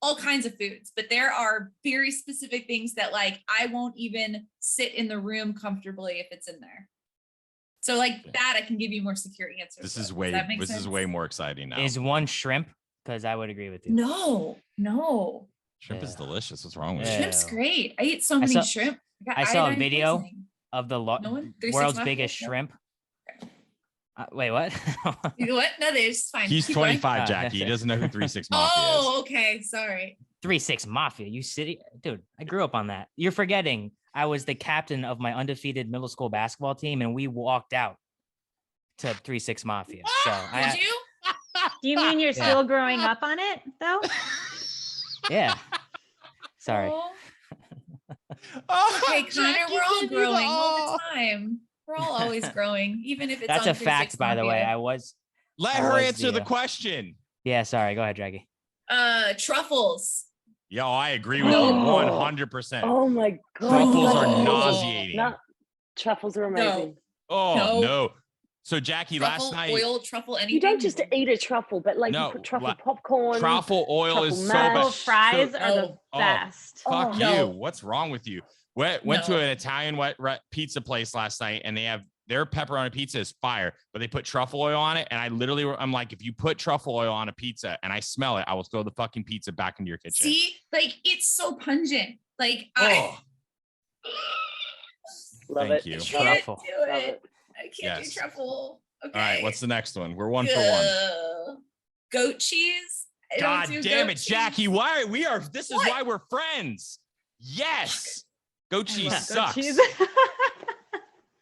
all kinds of foods, but there are very specific things that like I won't even sit in the room comfortably if it's in there. So like that, I can give you more secure answers. This is way more exciting now. Is one shrimp? Because I would agree with you. No. Shrimp is delicious. What's wrong with it? Shrimp's great. I eat so many shrimp. I saw a video of the world's biggest shrimp. Wait, what? What? No, there's fine. He's 25, Jackie. He doesn't know who 3-6 Mafia is. Oh, okay. Sorry. 3-6 Mafia. You city, dude. I grew up on that. You're forgetting. I was the captain of my undefeated middle school basketball team, and we walked out to 3-6 Mafia. So did you? Do you mean you're still growing up on it, though? Yeah. Sorry. Okay, Connor, we're all growing all the time. We're all always growing, even if it's That's on a fact, by the way. Let her answer the question. Yeah, sorry. Go ahead, Jackie. Truffles. Yo, I agree with you 100%. Oh my God. Truffles are nauseating. Truffles are amazing. No. So Jackie, truffle, last night, oil, truffle, anything. You don't just eat a truffle, but like you put truffle popcorn. Truffle oil truffle is mash. so bad. Fries are the best. Fuck you. What's wrong with you? Went to an Italian pizza place last night, and they have their pepperoni pizza is fire, but they put truffle oil on it. And I'm like, if you put truffle oil on a pizza and I smell it, I will throw the fucking pizza back into your kitchen. See, like it's so pungent. Like Love Thank it. you. I can't Truffle. do it. I can't do truffle. Okay. All right, what's the next one? We're 1 for 1. Goat cheese. God damn it, Jackie. This is why we're friends. Yes. Goat cheese sucks.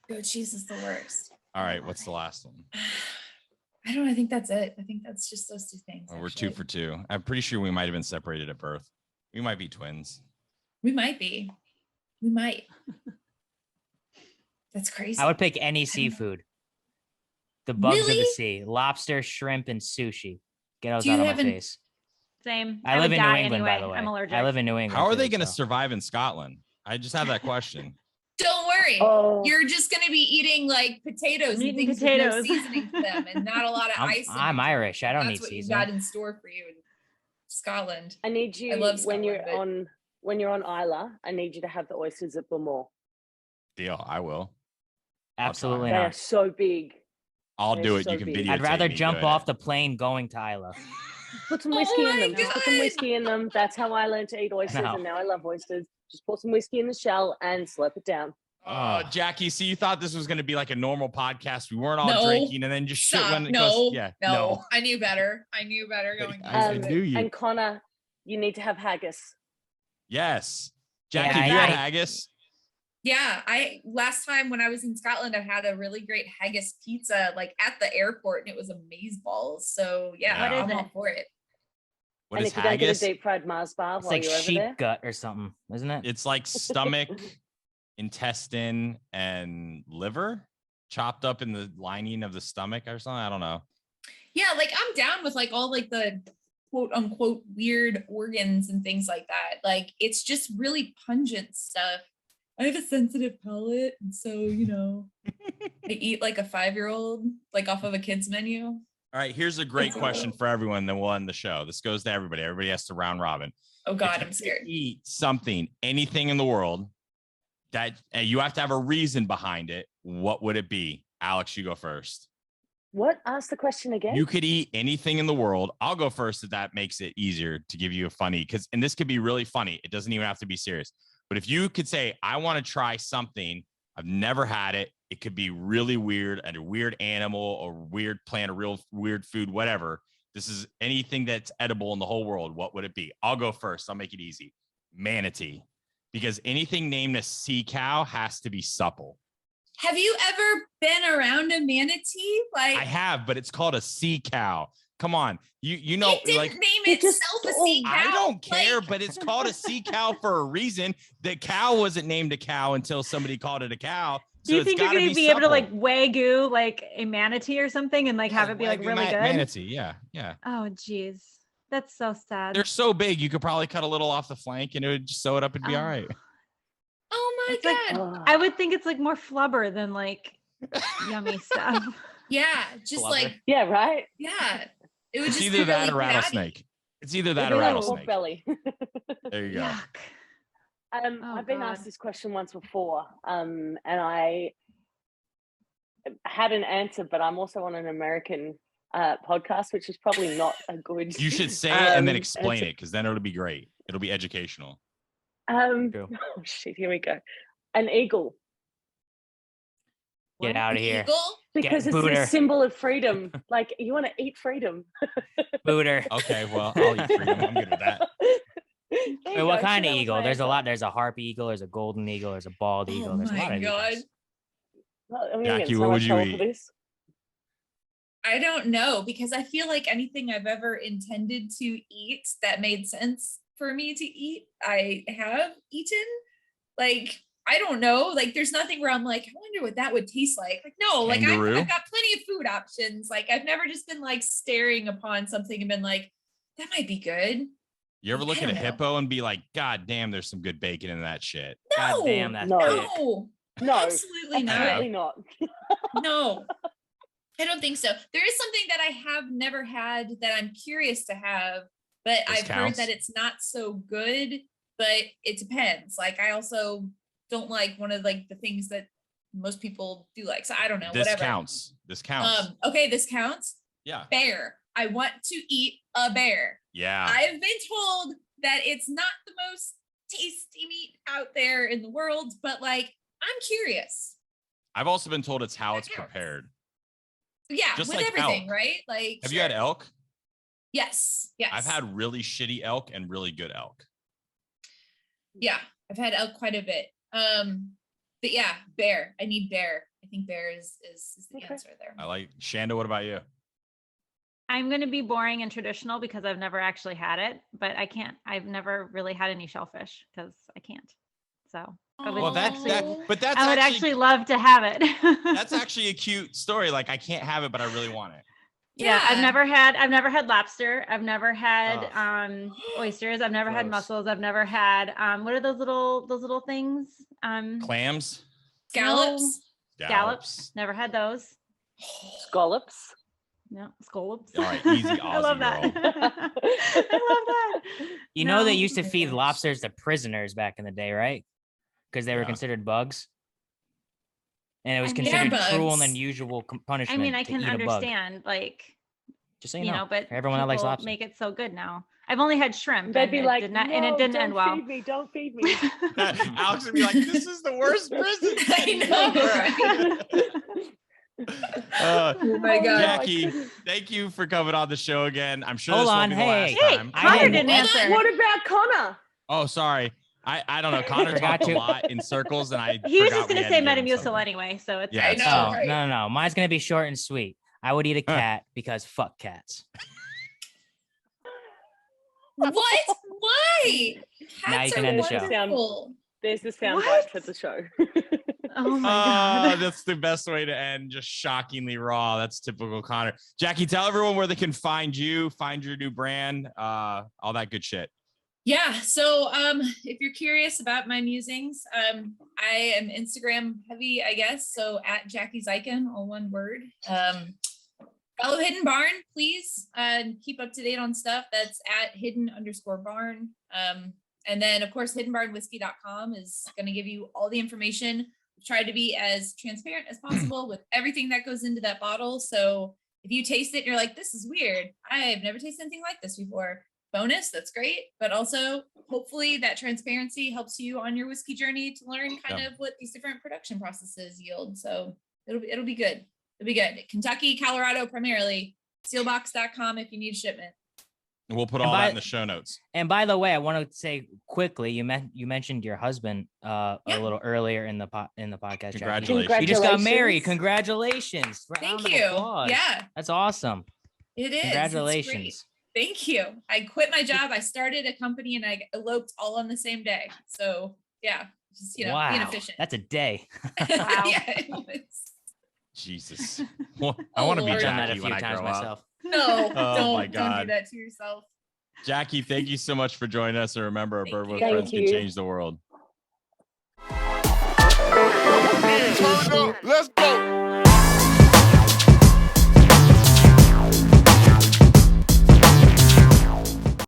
Goat cheese is the worst. All right, what's the last one? I don't know. I think that's it. I think that's just those two things. We're 2 for 2. I'm pretty sure we might have been separated at birth. We might be twins. We might be. We might. That's crazy. I would pick any seafood. The bugs of the sea. Lobster, shrimp, and sushi. Get those out of my face. Same. I live in New England, anyway. by the way. I'm allergic. I live in New England. How are they going to survive in Scotland? I just have that question. Don't worry. You're just going to be eating like potatoes and things with no seasoning to them and not a lot of ice. I'm Irish. I don't need seasoning. seasoning. That's what you got in store for you in Scotland. I need you when you're on Isla, I need you to have the oysters at Bourbon. Deal. I will. Absolutely They not. are so big. I'll do it. You can video. I'd rather jump off the plane going to Isla. Put some whiskey in them. Just put some whiskey in them. That's how I learned to eat oysters, and now I love oysters. Just pour some whiskey in the shell and slurp it down. Oh, Jackie, see, you thought this was going to be like a normal podcast. We weren't all drinking and then just shit when it goes. Yeah, no. I knew better. Going. I knew you. And Connor, you need to have haggis. Yes. Jackie, you had haggis? Yeah, last time when I was in Scotland, I had a really great haggis pizza like at the airport, and it was amazeballs. So yeah, I'm all for it. What and is if you haggis? don't get a deep fried Mars bar it's while like you're over sheep there, gut or something, isn't it? It's like stomach, intestine, and liver chopped up in the lining of the stomach or something. I don't know. Yeah, like I'm down with like all like the quote unquote weird organs and things like that. Like it's just really pungent stuff. I have a sensitive palate, and so I eat like a 5-year-old, like off of a kid's menu. All right, here's a great question for everyone that will end the show. This goes to everybody. Everybody has to round robin. Oh God, I'm scared. Eat something, anything in the world that you have to have a reason behind it. What would it be? Alex, you go first. What? Ask the question again. You could eat anything in the world. I'll go first if that makes it easier to give you a funny, and this could be really funny. It doesn't even have to be serious. But if you could say, I want to try something, I've never had it. It could be really weird, a weird animal or weird plant, a real weird food, whatever. This is anything that's edible in the whole world. What would it be? I'll go first. I'll make it easy. Manatee. Because anything named a sea cow has to be supple. Have you ever been around a manatee? Like I have, but it's called a sea cow. Come on, you know, it didn't name itself a sea cow. I don't care, but it's called a sea cow for a reason. The cow wasn't named a cow until somebody called it a cow. So do you think you're going to be able to like wagyu like a manatee or something and like have it be like really good? Manatee, yeah. Oh, geez, that's so sad. They're so big, you could probably cut a little off the flank and it would just sew it up and be all right. Oh my God! Like, I would think it's like more flubber than like yummy stuff. Yeah, just Flubber. like right. Yeah. It would it's just either that really or rattlesnake. It's either that or rattlesnake. Belly. There you go. I've been asked this question once before, and I had an answer, but I'm also on an American podcast, which is probably not a good. You should say it and then explain it, because then it'll be great. It'll be educational. Oh shit! Here we go. An eagle. Get out of here. Eagle? Because it's a symbol of freedom. Like you want to eat freedom. Booter. Okay, well, I'll eat freedom. I'm good with that. Wait, what kind of eagle? There's a lot. There's a harpy eagle. There's a golden eagle. There's a bald eagle. There's a lot of eagles. Well, Jackie, what would you eat? I don't know, because I feel like anything I've ever intended to eat that made sense for me to eat, I have eaten. Like, I don't know. Like, there's nothing where I'm like, I wonder what that would taste like. Like, no, like I've got plenty of food options. Like, I've never just been like staring upon something and been like, that might be good. You ever look at a hippo and be like, God damn, there's some good bacon in that shit. No, God damn, that's no, absolutely not. No, I don't think so. There is something that I have never had that I'm curious to have, but I've heard that it's not so good, but it depends. Like, I also don't like one of like the things that most people do like. So I don't know. This counts. Okay, this counts. Yeah. Bear. I want to eat a bear. Yeah. I have been told that it's not the most tasty meat out there in the world, but like, I'm curious. I've also been told it's how it's prepared. Yeah, just with like everything, elk. Right? Like, have you had elk? Yes. I've had really shitty elk and really good elk. Yeah, I've had elk quite a bit. But yeah, bear. I need bear. I think bear is the answer there. I like Shanda. What about you? I'm going to be boring and traditional because I've never actually had it, but I've never really had any shellfish because I can't. So I would actually love to have it. That's actually a cute story. Like, I can't have it, but I really want it. Yeah, I've never had lobster. I've never had oysters. I've never had mussels. I've never had what are those little things? Clams? Scallops. Never had those. Scallops. No, scallops. All right, easy Aussie. I love that. I love that. You know, they used to feed lobsters to prisoners back in the day, right? Because they were considered bugs. And it was considered cruel and unusual punishment. I mean, I can understand, like, just so you know, but for everyone that likes lobster, make it so good now. I've only had shrimp. They'd be like, and it didn't end well. Don't feed me. Alex would be like, this is the worst prison. I know, right? Oh my God, Jackie, thank you for coming on the show again. I'm sure Hold this on, won't be the last time. Connor didn't answer. What about Connor? Oh, sorry. I don't know. Connor talked a lot in circles, and he was just going to say Metamucil anyway, so it's yeah. No. Mine's going to be short and sweet. I would eat a cat because fuck cats. What? Why? Cats now you can end the show. There's the soundbite for the show. Oh my God. That's the best way to end. Just shockingly raw. That's typical Connor. Jackie, tell everyone where they can find you, find your new brand, all that good shit. Yeah. So if you're curious about my musings, I am Instagram heavy, I guess. So at Jackie Zykan, all one word. Follow Hidden Barn, please. Keep up to date on stuff. That's at hidden_barn. And then, of course, hiddenbarnwhiskey.com is going to give you all the information. Try to be as transparent as possible with everything that goes into that bottle. So if you taste it and you're like, this is weird, I've never tasted anything like this before. Bonus, that's great. But also, hopefully that transparency helps you on your whiskey journey to learn kind of what these different production processes yield. So it'll be good. It'll be good. Kentucky, Colorado, primarily. Sealbox.com if you need shipment. We'll put all that in the show notes. And by the way, I want to say quickly, you mentioned your husband a little earlier in the podcast. Congratulations. You just got married. Congratulations. Thank you. Yeah. That's awesome. It is. Congratulations. Thank you. I quit my job. I started a company and I eloped all on the same day. So yeah, just, being efficient. That's a day. Wow. Yeah, it was. Jesus. Well, I want to be Jackie when I grow up. No, my God. Don't do that to yourself. Jackie, thank you so much for joining us. And remember, a Bourbon with Friends can change the world. Let's go.